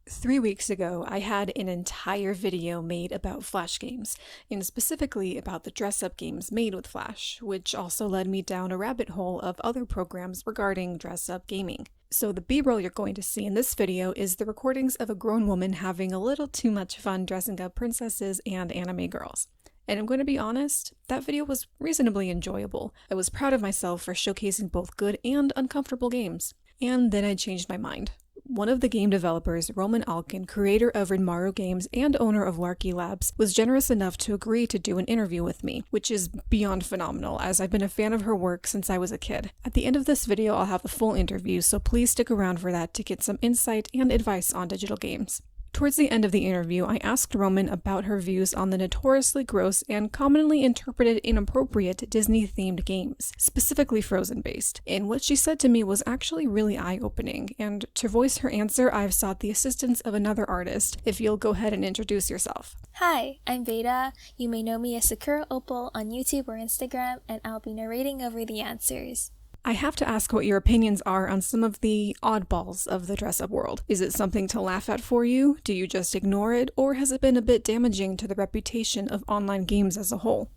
3 weeks ago, I had an entire video made about Flash games, and specifically about the dress-up games made with Flash, which also led me down a rabbit hole of other programs regarding dress-up gaming. So the B-roll you're going to see in this video is the recordings of a grown woman having a little too much fun dressing up princesses and anime girls. And I'm going to be honest, that video was reasonably enjoyable. I was proud of myself for showcasing both good and uncomfortable games. And then I changed my mind. One of the game developers, Roman Alkin, creator of Rinmarugames and owner of Larky Labs, was generous enough to agree to do an interview with me, which is beyond phenomenal, as I've been a fan of her work since I was a kid. At the end of this video, I'll have the full interview, so please stick around for that to get some insight and advice on digital games. Towards the end of the interview, I asked Roman about her views on the notoriously gross and commonly interpreted inappropriate Disney-themed games, specifically Frozen-based, and what she said to me was actually really eye-opening, and to voice her answer, I've sought the assistance of another artist. If you'll go ahead and introduce yourself. Hi, I'm Veda. You may know me as Sakuraopal on YouTube or Instagram, and I'll be narrating over the answers. I have to ask what your opinions are on some of the oddballs of the dress-up world. Is it something to laugh at for you? Do you just ignore it? Or has it been a bit damaging to the reputation of online games as a whole?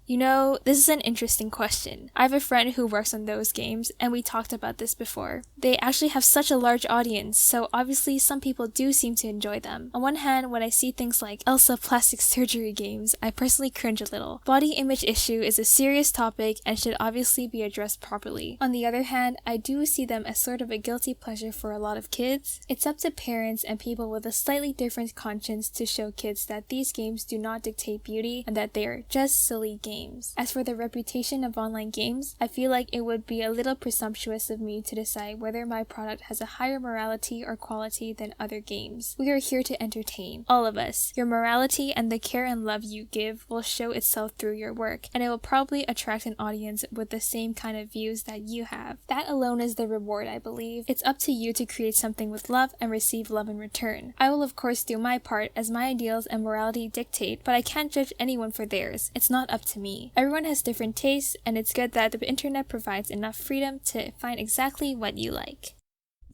You know, this is an interesting question. I have a friend who works on those games, and we talked about this before. They actually have such a large audience, so obviously some people do seem to enjoy them. On one hand, when I see things like Elsa plastic surgery games, I personally cringe a little. Body image issue is a serious topic and should obviously be addressed properly. On the other hand, I do see them as sort of a guilty pleasure for a lot of kids. It's up to parents and people with a slightly different conscience to show kids that these games do not dictate beauty and that they are just silly games. As for the reputation of online games, I feel like it would be a little presumptuous of me to decide whether my product has a higher morality or quality than other games. We are here to entertain, all of us. Your morality and the care and love you give will show itself through your work, and it will probably attract an audience with the same kind of views that you have. That alone is the reward, I believe. It's up to you to create something with love and receive love in return. I will of course do my part as my ideals and morality dictate, but I can't judge anyone for theirs. It's not up to me. Everyone has different tastes, and it's good that the internet provides enough freedom to find exactly what you like.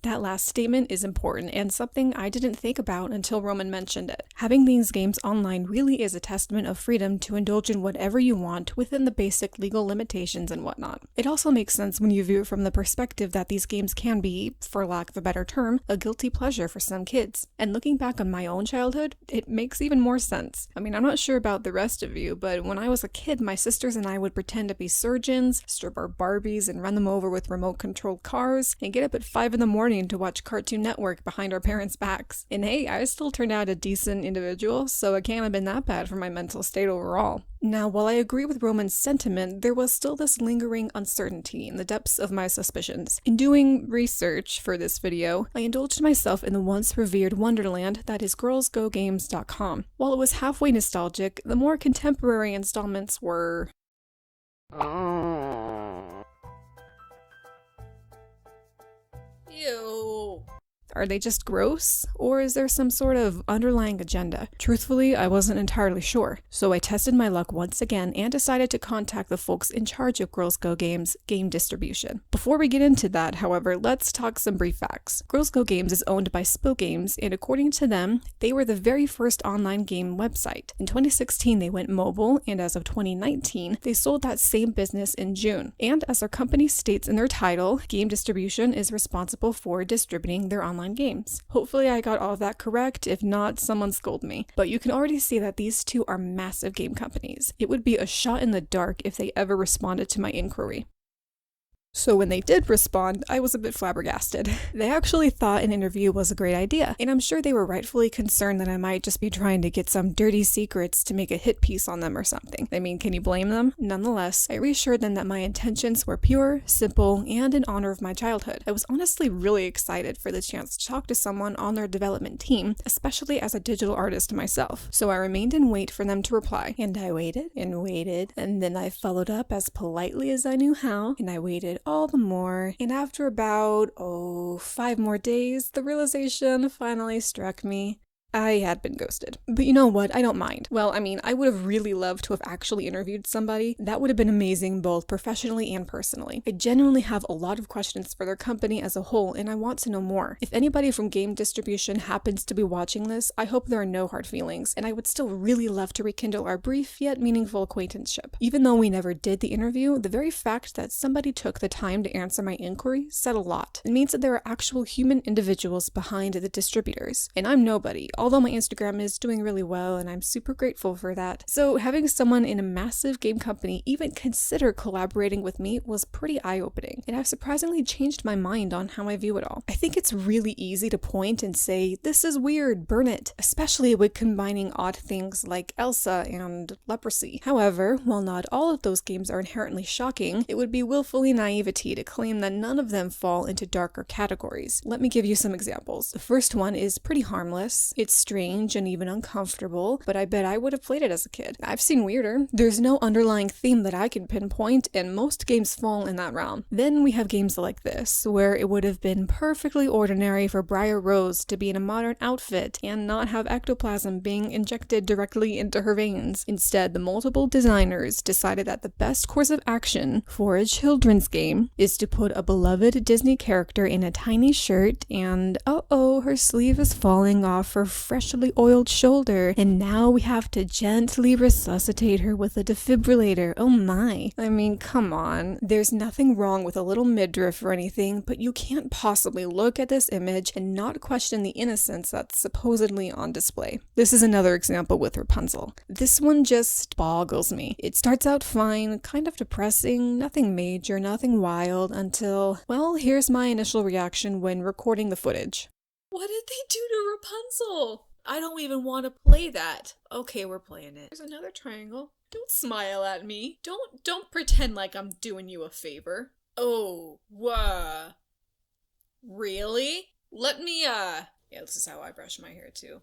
That last statement is important and something I didn't think about until Roman mentioned it. Having these games online really is a testament of freedom to indulge in whatever you want within the basic legal limitations and whatnot. It also makes sense when you view it from the perspective that these games can be, for lack of a better term, a guilty pleasure for some kids. And looking back on my own childhood, it makes even more sense. I mean, I'm not sure about the rest of you, but when I was a kid, my sisters and I would pretend to be surgeons, strip our Barbies and run them over with remote-controlled cars, and get up at 5 in the morning to watch Cartoon Network behind our parents' backs. And hey, I still turned out a decent individual, so it can't have been that bad for my mental state overall. Now, while I agree with Roman's sentiment, there was still this lingering uncertainty in the depths of my suspicions. In doing research for this video, I indulged myself in the once revered wonderland that is girlsgogames.com. While it was halfway nostalgic, the more contemporary installments were... Ew. Are they just gross? Or is there some sort of underlying agenda? Truthfully, I wasn't entirely sure, so I tested my luck once again and decided to contact the folks in charge of Girls Go Games game distribution. Before we get into that, however, let's talk some brief facts. Girls Go Games is owned by Spill Games, and according to them, they were the very first online game website. In 2016, they went mobile, and as of 2019, they sold that same business in June. And as their company states in their title, game distribution is responsible for distributing their online games. Hopefully I got all of that correct, if not, someone scold me. But you can already see that these two are massive game companies. It would be a shot in the dark if they ever responded to my inquiry. So when they did respond, I was a bit flabbergasted. They actually thought an interview was a great idea, and I'm sure they were rightfully concerned that I might just be trying to get some dirty secrets to make a hit piece on them or something. I mean, can you blame them? Nonetheless, I reassured them that my intentions were pure, simple, and in honor of my childhood. I was honestly really excited for the chance to talk to someone on their development team, especially as a digital artist myself. So I remained in wait for them to reply, and I waited, and then I followed up as politely as I knew how, and I waited all the more, and after about, 5 more days, the realization finally struck me. I had been ghosted. But you know what? I don't mind. Well, I mean, I would have really loved to have actually interviewed somebody. That would have been amazing both professionally and personally. I genuinely have a lot of questions for their company as a whole, and I want to know more. If anybody from game distribution happens to be watching this, I hope there are no hard feelings, and I would still really love to rekindle our brief yet meaningful acquaintanceship. Even though we never did the interview, the very fact that somebody took the time to answer my inquiry said a lot. It means that there are actual human individuals behind the distributors, and I'm nobody, although my Instagram is doing really well and I'm super grateful for that. So having someone in a massive game company even consider collaborating with me was pretty eye-opening, and I've surprisingly changed my mind on how I view it all. I think it's really easy to point and say, this is weird, burn it, especially with combining odd things like Elsa and leprosy. However, while not all of those games are inherently shocking, it would be willfully naivety to claim that none of them fall into darker categories. Let me give you some examples. The first one is pretty harmless. It's strange and even uncomfortable, but I bet I would have played it as a kid. I've seen weirder. There's no underlying theme that I can pinpoint, and most games fall in that realm. Then we have games like this, where it would have been perfectly ordinary for Briar Rose to be in a modern outfit and not have ectoplasm being injected directly into her veins. Instead, the multiple designers decided that the best course of action for a children's game is to put a beloved Disney character in a tiny shirt and uh-oh, her sleeve is falling off her freshly oiled shoulder, and now we have to gently resuscitate her with a defibrillator. Oh my. I mean, come on. There's nothing wrong with a little midriff or anything, but you can't possibly look at this image and not question the innocence that's supposedly on display. This is another example with Rapunzel. This one just boggles me. It starts out fine, kind of depressing, nothing major, nothing wild, until, well, here's my initial reaction when recording the footage. What did they do to Rapunzel? I don't even want to play that. Okay, we're playing it. There's another triangle. Don't smile at me. Don't pretend like I'm doing you a favor. Oh, really? Let me, yeah, this is how I brush my hair too.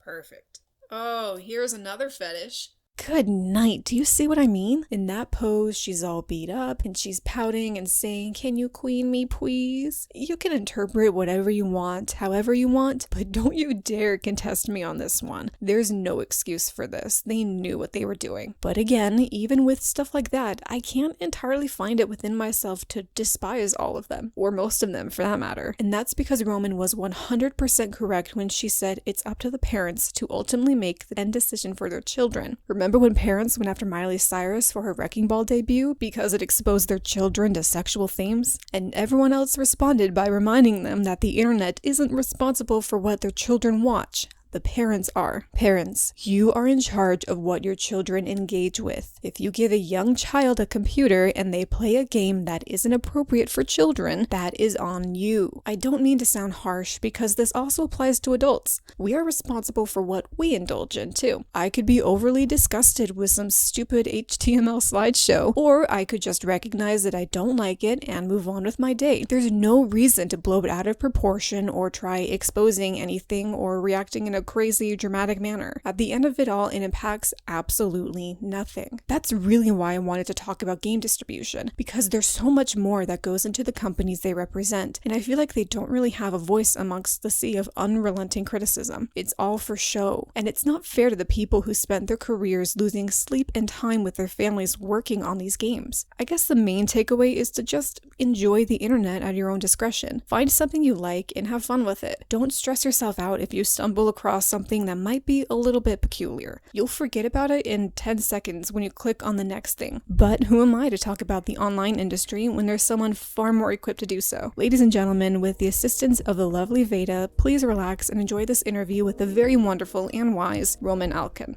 Perfect. Oh, here's another fetish. Good night. Do you see what I mean? In that pose, she's all beat up and she's pouting and saying, "Can you queen me, please?" You can interpret whatever you want, however you want, but don't you dare contest me on this one. There's no excuse for this. They knew what they were doing. But again, even with stuff like that, I can't entirely find it within myself to despise all of them, or most of them for that matter. And that's because Roman was 100% correct when she said it's up to the parents to ultimately make the end decision for their children. Remember when parents went after Miley Cyrus for her Wrecking Ball debut because it exposed their children to sexual themes? And everyone else responded by reminding them that the internet isn't responsible for what their children watch. The parents are. Parents, you are in charge of what your children engage with. If you give a young child a computer and they play a game that isn't appropriate for children, that is on you. I don't mean to sound harsh because this also applies to adults. We are responsible for what we indulge in too. I could be overly disgusted with some stupid HTML slideshow, or I could just recognize that I don't like it and move on with my day. There's no reason to blow it out of proportion or try exposing anything or reacting in a crazy, dramatic manner. At the end of it all, it impacts absolutely nothing. That's really why I wanted to talk about game distribution, because there's so much more that goes into the companies they represent, and I feel like they don't really have a voice amongst the sea of unrelenting criticism. It's all for show, and it's not fair to the people who spent their careers losing sleep and time with their families working on these games. I guess the main takeaway is to just enjoy the internet at your own discretion. Find something you like and have fun with it. Don't stress yourself out if you stumble across something that might be a little bit peculiar. You'll forget about it in 10 seconds when you click on the next thing. But who am I to talk about the online industry when there's someone far more equipped to do so? Ladies and gentlemen, with the assistance of the lovely Veda, please relax and enjoy this interview with the very wonderful and wise Roman Alkin.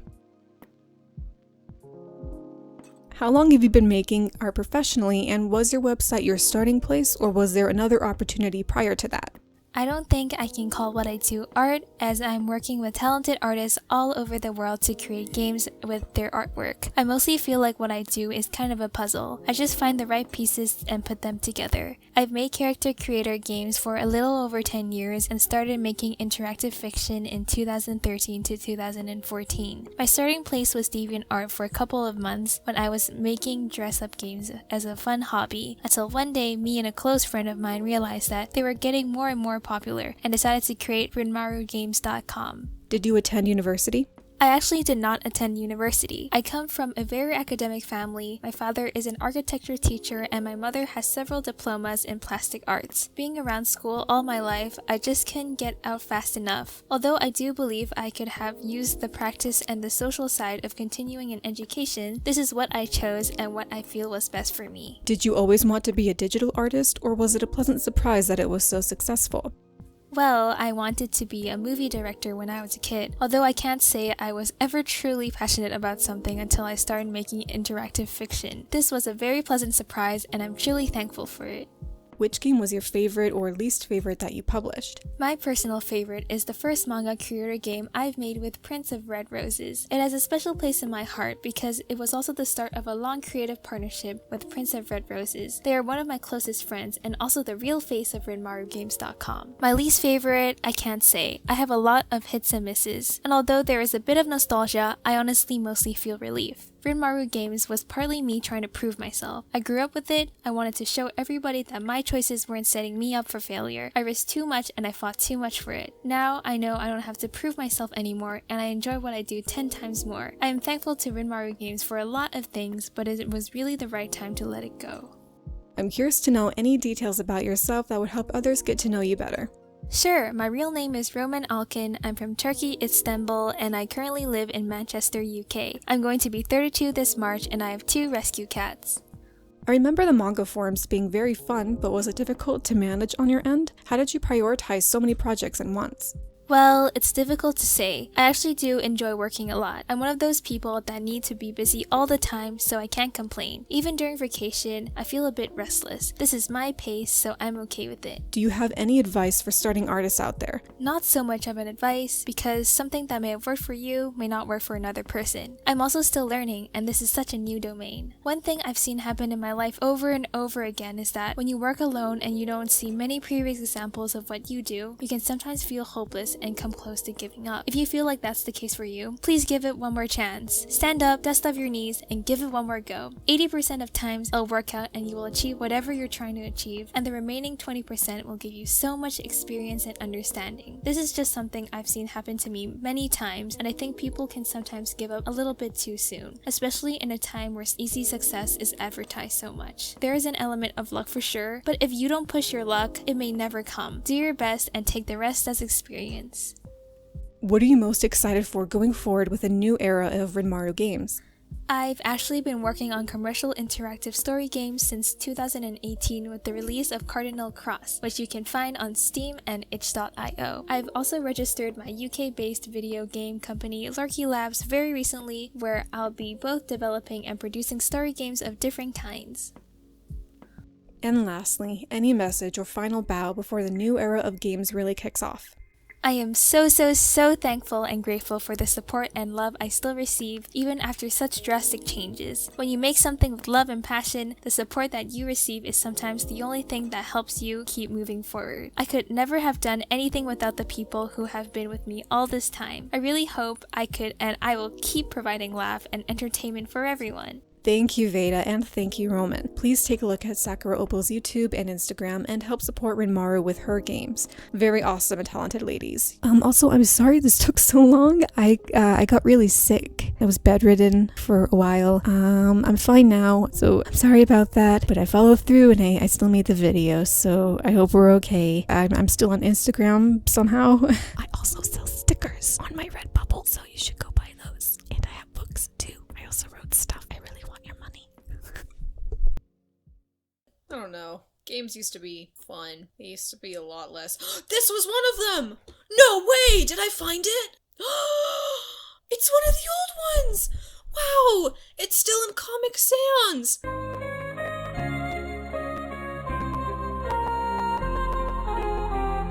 How long have you been making art professionally, and was your website your starting place, or was there another opportunity prior to that? I don't think I can call what I do art, as I'm working with talented artists all over the world to create games with their artwork. I mostly feel like what I do is kind of a puzzle. I just find the right pieces and put them together. I've made character creator games for a little over 10 years and started making interactive fiction in 2013 to 2014. My starting place was DeviantArt for a couple of months when I was making dress-up games as a fun hobby, until one day me and a close friend of mine realized that they were getting more and more popular and decided to create Rinmarugames.com. Did you attend university? I actually did not attend university. I come from a very academic family. My father is an architecture teacher and my mother has several diplomas in plastic arts. Being around school all my life, I just couldn't get out fast enough. Although I do believe I could have used the practice and the social side of continuing an education, this is what I chose and what I feel was best for me. Did you always want to be a digital artist, or was it a pleasant surprise that it was so successful? Well, I wanted to be a movie director when I was a kid, although I can't say I was ever truly passionate about something until I started making interactive fiction. This was a very pleasant surprise and I'm truly thankful for it. Which game was your favorite or least favorite that you published? My personal favorite is the first manga creator game I've made with Prince of Red Roses. It has a special place in my heart because it was also the start of a long creative partnership with Prince of Red Roses. They are one of my closest friends and also the real face of Rinmarugames.com. My least favorite, I can't say. I have a lot of hits and misses, and although there is a bit of nostalgia, I honestly mostly feel relief. Rinmarugames was partly me trying to prove myself. I grew up with it. I wanted to show everybody that my choices weren't setting me up for failure. I risked too much and I fought too much for it. Now I know I don't have to prove myself anymore and I enjoy what I do 10 times more. I am thankful to Rinmarugames for a lot of things, but it was really the right time to let it go. I'm curious to know any details about yourself that would help others get to know you better. Sure, my real name is Roman Alkin, I'm from Turkey, Istanbul, and I currently live in Manchester, UK. I'm going to be 32 this March and I have 2 rescue cats. I remember the manga forums being very fun, but was it difficult to manage on your end? How did you prioritize so many projects at once? Well, it's difficult to say. I actually do enjoy working a lot. I'm one of those people that need to be busy all the time, so I can't complain. Even during vacation, I feel a bit restless. This is my pace, so I'm okay with it. Do you have any advice for starting artists out there? Not so much of an advice, because something that may have worked for you may not work for another person. I'm also still learning, and this is such a new domain. One thing I've seen happen in my life over and over again is that when you work alone and you don't see many previous examples of what you do, you can sometimes feel hopeless and come close to giving up. If you feel like that's the case for you, please give it one more chance. Stand up, dust off your knees, and give it one more go. 80% of times it'll work out and you will achieve whatever you're trying to achieve, and the remaining 20% will give you so much experience and understanding. This is just something I've seen happen to me many times, and I think people can sometimes give up a little bit too soon, especially in a time where easy success is advertised so much. There is an element of luck for sure, but if you don't push your luck, it may never come. Do your best and take the rest as experience. What are you most excited for going forward with a new era of Rinmarugames? I've actually been working on commercial interactive story games since 2018 with the release of Cardinal Cross, which you can find on Steam and itch.io. I've also registered my UK-based video game company Larky Labs very recently, where I'll be both developing and producing story games of different kinds. And lastly, any message or final bow before the new era of games really kicks off? I am so thankful and grateful for the support and love I still receive even after such drastic changes. When you make something with love and passion, the support that you receive is sometimes the only thing that helps you keep moving forward. I could never have done anything without the people who have been with me all this time. I really hope I could and I will keep providing laugh and entertainment for everyone. Thank you, Veda, and thank you, Roman. Please take a look at Sakuraopal's YouTube and Instagram and help support Rinmaru with her games. Very awesome and talented ladies. Also, I'm sorry this took so long. I got really sick. I was bedridden for a while. I'm fine now, so I'm sorry about that, but I followed through and I still made the video, so I hope we're okay. I'm still on Instagram somehow. I also sell stickers on my Redbubble, so you should go buy those. And I have books too. I also wrote stuff. I don't know. Games used to be fun. They used to be a lot less. This was one of them! No way! Did I find it? It's one of the old ones! Wow! It's still in Comic Sans!